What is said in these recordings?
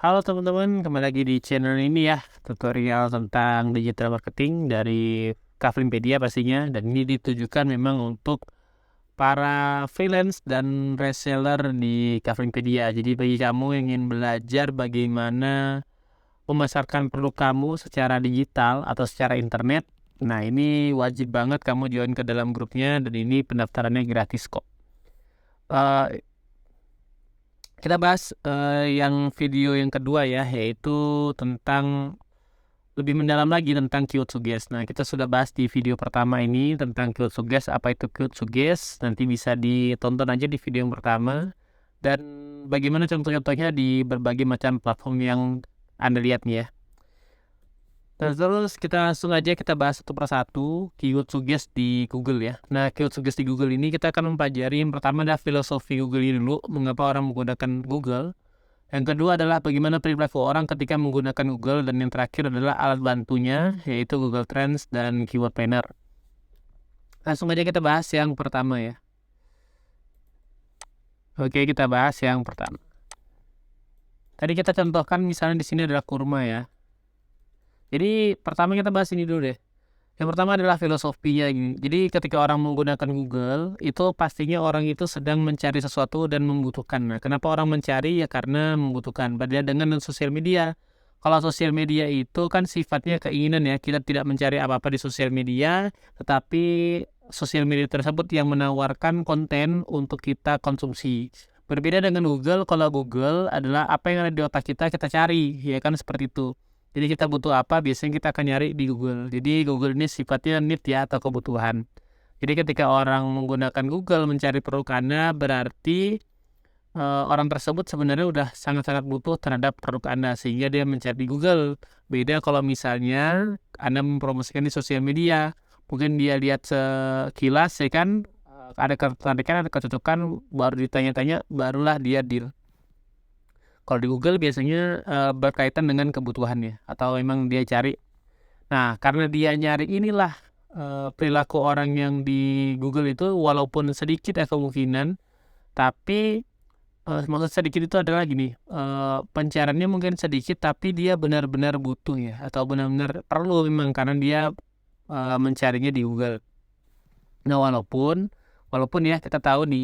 Halo teman-teman, kembali lagi di channel ini ya, tutorial tentang digital marketing dari Kaflinpedia pastinya, dan ini ditujukan memang untuk para freelance dan reseller di Kaflinpedia. Jadi bagi kamu yang ingin belajar bagaimana memasarkan produk kamu secara digital atau secara internet, nah ini wajib banget kamu join ke dalam grupnya, dan ini pendaftarannya gratis kok. Kita bahas yang video yang kedua ya, yaitu tentang lebih mendalam lagi tentang keyword suggest. Nah, kita sudah bahas di video pertama ini tentang keyword suggest, apa itu keyword suggest. Nanti bisa ditonton aja di video yang pertama. Dan bagaimana contoh-contohnya di berbagai macam platform yang Anda lihat nih ya. Nah, terus kita langsung aja kita bahas satu persatu keyword suggest di Google ya. Nah, keyword suggest di Google ini kita akan mempelajari yang pertama adalah filosofi Google ini dulu, mengapa orang menggunakan Google. Yang kedua adalah bagaimana perilaku orang ketika menggunakan Google, dan yang terakhir adalah alat bantunya, yaitu Google Trends dan Keyword Planner. Langsung aja kita bahas yang pertama ya. Oke, kita bahas yang pertama. Tadi kita contohkan misalnya di sini adalah kurma ya. Jadi pertama kita bahas ini dulu deh. Yang pertama adalah filosofinya gini. Jadi ketika orang menggunakan Google, itu pastinya orang itu sedang mencari sesuatu dan membutuhkan. Nah, kenapa orang mencari? Ya karena membutuhkan. Berbeda dengan sosial media. Kalau sosial media itu kan sifatnya keinginan ya. Kita tidak mencari apa-apa di sosial media, tetapi sosial media tersebut yang menawarkan konten untuk kita konsumsi. Berbeda dengan Google, kalau Google adalah apa yang ada di otak kita cari, ya kan seperti itu. Jadi kita butuh apa, biasanya kita akan nyari di Google. Jadi Google ini sifatnya need ya, atau kebutuhan. Jadi ketika orang menggunakan Google mencari produk Anda, berarti orang tersebut sebenarnya udah sangat-sangat butuh terhadap produk Anda, sehingga dia mencari di Google. Beda kalau misalnya Anda mempromosikan di sosial media, mungkin dia lihat sekilas ya kan, ada ketertarikan, ada kecocokan, baru ditanya-tanya, barulah dia deal. Kalau di Google biasanya berkaitan dengan kebutuhannya atau memang dia cari. Nah, karena dia nyari inilah perilaku orang yang di Google itu walaupun sedikit ya kemungkinan, tapi maksud sedikit itu adalah gini, pencariannya mungkin sedikit tapi dia benar-benar butuh ya, atau benar-benar perlu memang karena dia mencarinya di Google. Nah, walaupun ya kita tahu di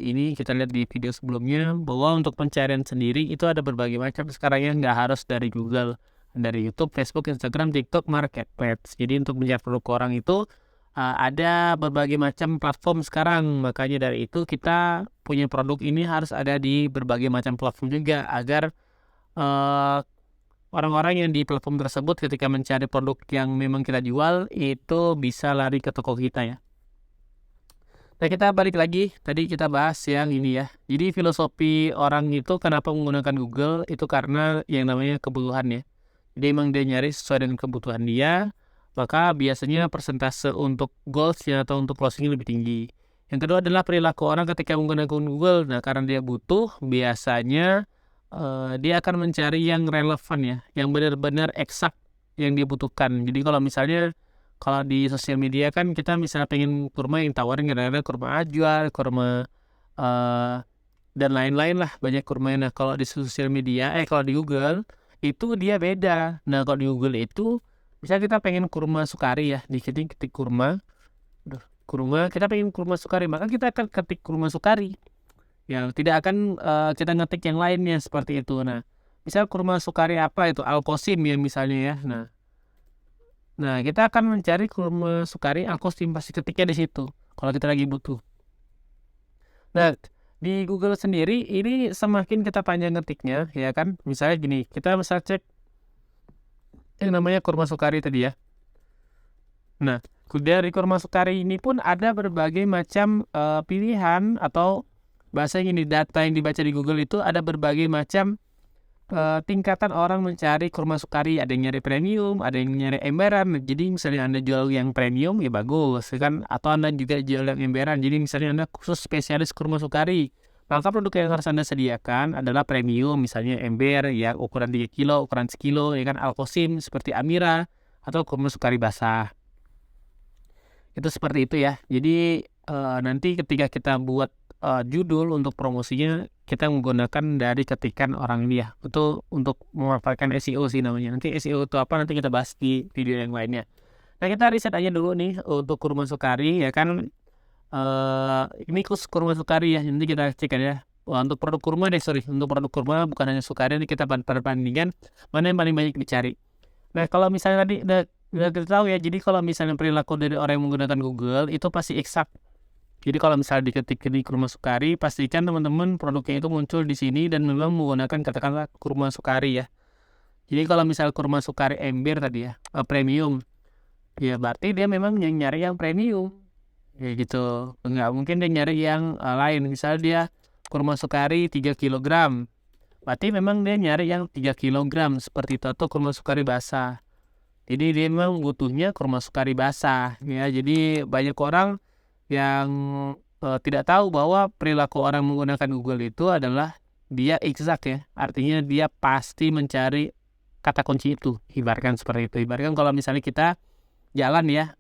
ini, kita lihat di video sebelumnya bahwa untuk pencarian sendiri itu ada berbagai macam sekarang ya, nggak harus dari Google, dari YouTube, Facebook, Instagram, TikTok, Marketplace. Jadi untuk mencari produk orang itu ada berbagai macam platform sekarang. Makanya dari itu kita punya produk ini harus ada di berbagai macam platform juga, agar orang-orang yang di platform tersebut ketika mencari produk yang memang kita jual itu bisa lari ke toko kita ya. Nah, kita balik lagi, tadi kita bahas yang ini ya. Jadi filosofi orang itu kenapa menggunakan Google, itu karena yang namanya kebutuhan ya. Jadi emang dia nyari sesuai dengan kebutuhan dia, maka biasanya persentase untuk goals-nya atau untuk closing lebih tinggi. Yang kedua adalah perilaku orang ketika menggunakan Google. Nah, karena dia butuh, biasanya dia akan mencari yang relevan ya, yang benar-benar eksak yang dia butuhkan. Jadi kalau di sosial media kan kita misalnya pengen kurma yang tawarin kadang-kadang kurma ajwa, kurma dan lain-lain lah, banyak kurma. Nah, kalau di sosial media, kalau di Google itu dia beda. Nah, kalau di Google itu misalnya kita pengen kurma sukari ya, ketik kurma, kita pengen kurma sukari, maka kita akan ketik kurma sukari. Ya, tidak akan kita ngetik yang lainnya seperti itu. Nah, misal kurma sukari apa itu, Alkosim ya misalnya ya. Nah, kita akan mencari kurma sukari Alkosim, pasti ketiknya di situ kalau kita lagi butuh. Nah, di Google sendiri ini semakin kita panjang ngetiknya ya kan. Misalnya gini, kita bisa cek yang namanya kurma sukari tadi ya. Nah, dari kurma sukari ini pun ada berbagai macam pilihan, atau bahasanya gini, data yang dibaca di Google itu ada berbagai macam tingkatan orang mencari kurma sukari. Ada yang nyari premium, ada yang nyari emberan. Jadi misalnya Anda jual yang premium ya bagus kan, atau Anda juga jual yang emberan, jadi misalnya Anda khusus spesialis kurma sukari, maka produk yang harus Anda sediakan adalah premium, misalnya ember ya ukuran 3 kilo, ukuran sekilo ya kan, Alkosim seperti Amira, atau kurma sukari basah. Itu seperti itu ya. Jadi nanti ketika kita buat judul untuk promosinya, kita menggunakan dari ketikan orang ini ya. Itu untuk memanfaatkan SEO sih namanya. Nanti SEO itu apa nanti kita bahas di video yang lainnya. Nah, kita riset aja dulu nih untuk kurma Sukari ya kan. Ini kurma Sukari ya. Nanti kita cek aja. Wah, untuk produk kurma untuk produk kurma bukan hanya Sukari, ini kita perbandingkan mana yang paling banyak dicari. Nah, kalau misalnya tadi udah kita tahu ya, jadi kalau misalnya perilaku dari orang yang menggunakan Google itu pasti eksak. Jadi kalau misalnya diketik di kurma Sukari, pastikan teman-teman produknya itu muncul di sini dan memang menggunakan katakanlah kurma Sukari ya. Jadi kalau misalnya kurma Sukari ember tadi ya, premium, ya berarti dia memang nyari yang premium. Kayak gitu. Enggak mungkin dia nyari yang lain. Misalnya dia kurma Sukari 3 kg. Berarti memang dia nyari yang 3 kg seperti itu, atau kurma Sukari basah. Jadi dia memang butuhnya kurma Sukari basah ya. Jadi banyak orang yang tidak tahu bahwa perilaku orang menggunakan Google itu adalah dia exact ya. Artinya dia pasti mencari kata kunci itu. Ibaratkan seperti itu. Ibaratkan kalau misalnya kita jalan ya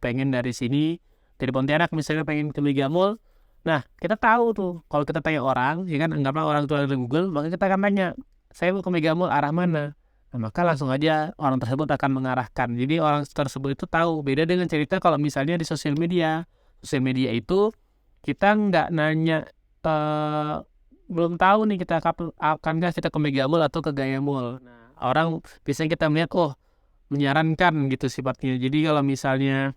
pengen dari sini dari Pontianak misalnya pengen ke Mega Mall. Nah, kita tahu tuh kalau kita tanya orang, ya kan anggaplah orang itu ada di Google, maka kita akan tanya, saya mau ke Mega Mall arah mana? Nah, maka langsung aja orang tersebut akan mengarahkan. Jadi orang tersebut itu tahu. Beda dengan cerita kalau misalnya di sosial media. Sosial media itu kita nggak nanya, belum tahu nih kita akankah kita ke Mega Mall atau ke Gaya Mall. Nah, orang biasanya kita melihat, menyarankan gitu sifatnya. Jadi kalau misalnya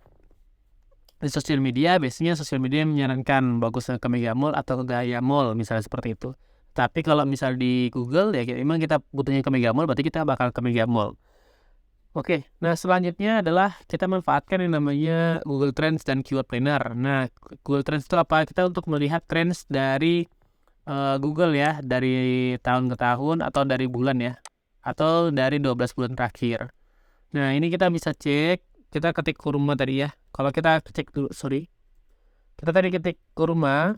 di sosial media, biasanya sosial media menyarankan bagusnya ke Mega Mall atau ke Gaya Mall misalnya seperti itu. Tapi kalau misal di Google ya memang kita butuhnya ke Mega Mall, berarti kita bakal ke Mega Mall. Oke, nah selanjutnya adalah kita manfaatkan yang namanya Google Trends dan Keyword Planner. Nah, Google Trends itu apa? Kita untuk melihat trends dari Google ya, dari tahun ke tahun atau dari bulan ya, atau dari 12 bulan terakhir. Nah, ini kita bisa cek, kita ketik kurma tadi ya. Kalau kita cek dulu, kita tadi ketik kurma,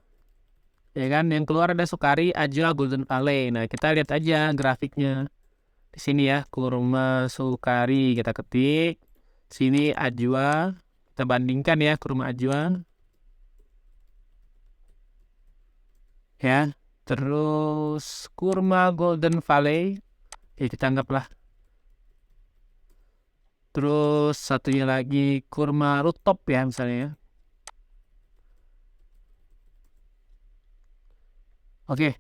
ya kan, yang keluar ada Sukari, Ajwa, Golden Valley. Nah, kita lihat aja grafiknya. Di sini ya, kurma Sukari kita ketik. Sini Ajwa, kita bandingkan ya kurma Ajwa. Ya, terus kurma Golden Valley, ya kita anggaplah. Terus satunya lagi kurma Rooftop ya misalnya ya. Oke,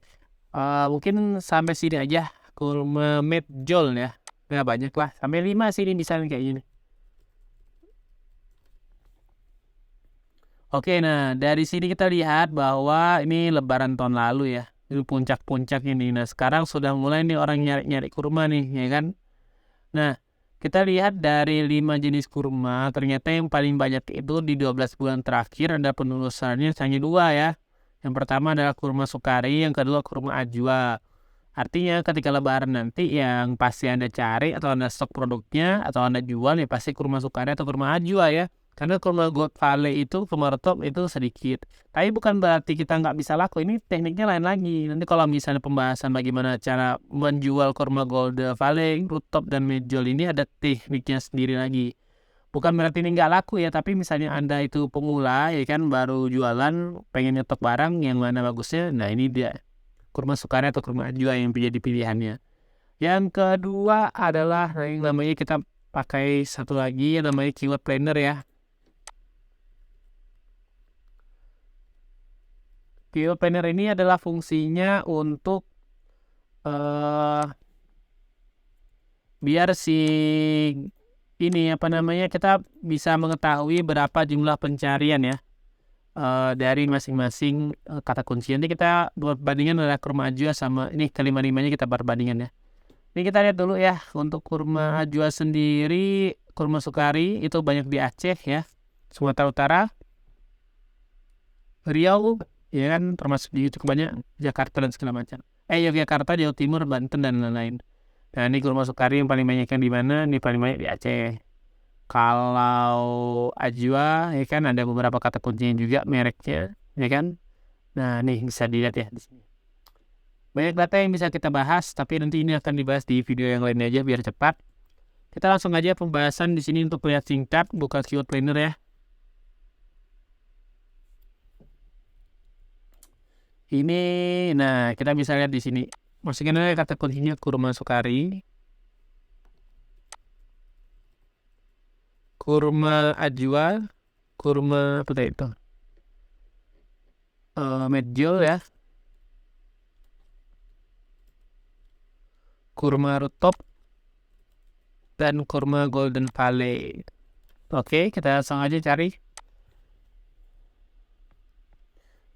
mungkin sampai sini aja kurma Medjool ya. Nggak banyak lah, sampai 5 sini misalnya kayak gini. Oke, nah dari sini kita lihat bahwa ini lebaran tahun lalu ya. Ini puncak-puncak ini. Nah, sekarang sudah mulai nih orang nyari-nyari kurma nih, ya kan? Nah, kita lihat dari 5 jenis kurma, ternyata yang paling banyak itu di 12 bulan terakhir ada penelusurannya hanya 2 ya. Yang pertama adalah kurma Sukari, yang kedua kurma Ajwa. Artinya ketika lebaran nanti yang pasti Anda cari atau Anda stok produknya atau Anda jual ya pasti kurma Sukari atau kurma Ajwa ya. Karena kurma Gold Valley itu, kurma Rooftop itu sedikit. Tapi bukan berarti kita nggak bisa laku. Ini tekniknya lain lagi. Nanti kalau misalnya pembahasan bagaimana cara menjual kurma Gold Valley, Rooftop, dan Medjool ini ada tekniknya sendiri lagi. Bukan berarti ini nggak laku ya, tapi misalnya Anda itu pemula ya kan, baru jualan, pengen nyetok barang yang mana bagusnya, nah ini dia kurma Sukari atau kurma Ajwa yang menjadi pilihannya. Yang kedua adalah yang namanya kita pakai satu lagi yang namanya Keyword Planner ya. Keyword Planner ini adalah fungsinya untuk biar si ini apa namanya kita bisa mengetahui berapa jumlah pencarian ya dari masing-masing kata kunci. Nanti kita perbandingan adalah kurma Ajwa sama ini kelima-limanya kita perbandingan ya. Ini kita lihat dulu ya untuk kurma Ajwa sendiri, kurma Sukari itu banyak di Aceh ya, Sumatera Utara, Riau, ya kan, termasuk di cukup banyak Jakarta dan segala macam. Yogyakarta, Jawa Timur, Banten dan lain-lain. Nah, ini kurma Sukari yang paling banyak yang di mana? Ini paling banyak di Aceh. Kalau Ajwa ya kan ada beberapa kata kuncinya juga mereknya, ya kan. Nah, nih bisa dilihat ya di sini. Banyak data yang bisa kita bahas, tapi nanti ini akan dibahas di video yang lainnya aja biar cepat. Kita langsung aja pembahasan di sini untuk lihat singkat, buka Keyword Planner ya. Ini, nah kita bisa lihat di sini. Masukin aja kata kuncinya kurma sukari, kurma ajwa, kurma apa tadi itu? Medjool ya, kurma rooftop, dan kurma golden valley. Oke, kita langsung aja cari.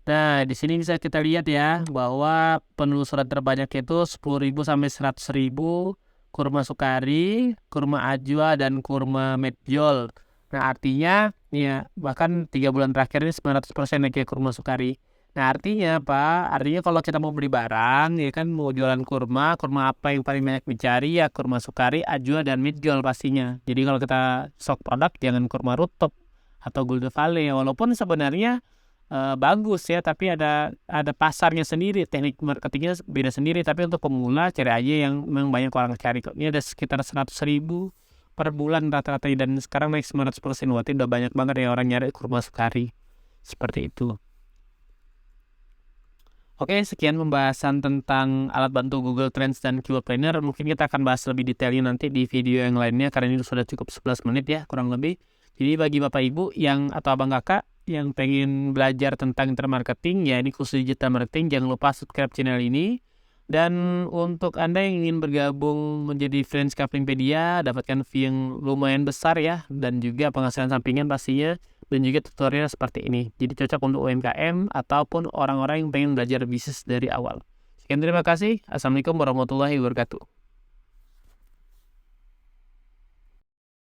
Nah, di sini bisa kita lihat ya bahwa penelusuran terbanyak itu 10.000 sampai 100.000 kurma sukari, kurma ajwa, dan kurma medjool. Nah, artinya ya bahkan 3 bulan terakhir ini 900% ya kurma sukari. Nah, artinya apa? Artinya kalau kita mau beli barang ya kan mau jualan kurma, kurma apa yang paling banyak dicari ya kurma sukari, ajwa, dan medjool pastinya. Jadi kalau kita stok produk jangan kurma rooftop atau golden valley walaupun sebenarnya bagus ya, tapi ada pasarnya sendiri, teknik marketingnya beda sendiri. Tapi untuk pemula cari aja yang memang banyak orang cari kok. Ini ada sekitar 100.000 per bulan rata-rata dan sekarang naik 900%. Berarti udah banyak banget ya orang nyari kurma sukari seperti itu. Oke, sekian pembahasan tentang alat bantu Google Trends dan Keyword Planner. Mungkin kita akan bahas lebih detailnya nanti di video yang lainnya karena ini sudah cukup 11 menit ya kurang lebih. Jadi bagi Bapak Ibu yang atau Abang Kakak yang pengen belajar tentang internet marketing ya ini khusus digital marketing, jangan lupa subscribe channel ini. Dan untuk Anda yang ingin bergabung menjadi Friends Kaplingpedia, dapatkan fee yang lumayan besar ya dan juga penghasilan sampingan pastinya dan juga tutorial seperti ini. Jadi cocok untuk UMKM ataupun orang-orang yang pengen belajar bisnis dari awal. Sekian, terima kasih. Assalamualaikum warahmatullahi wabarakatuh.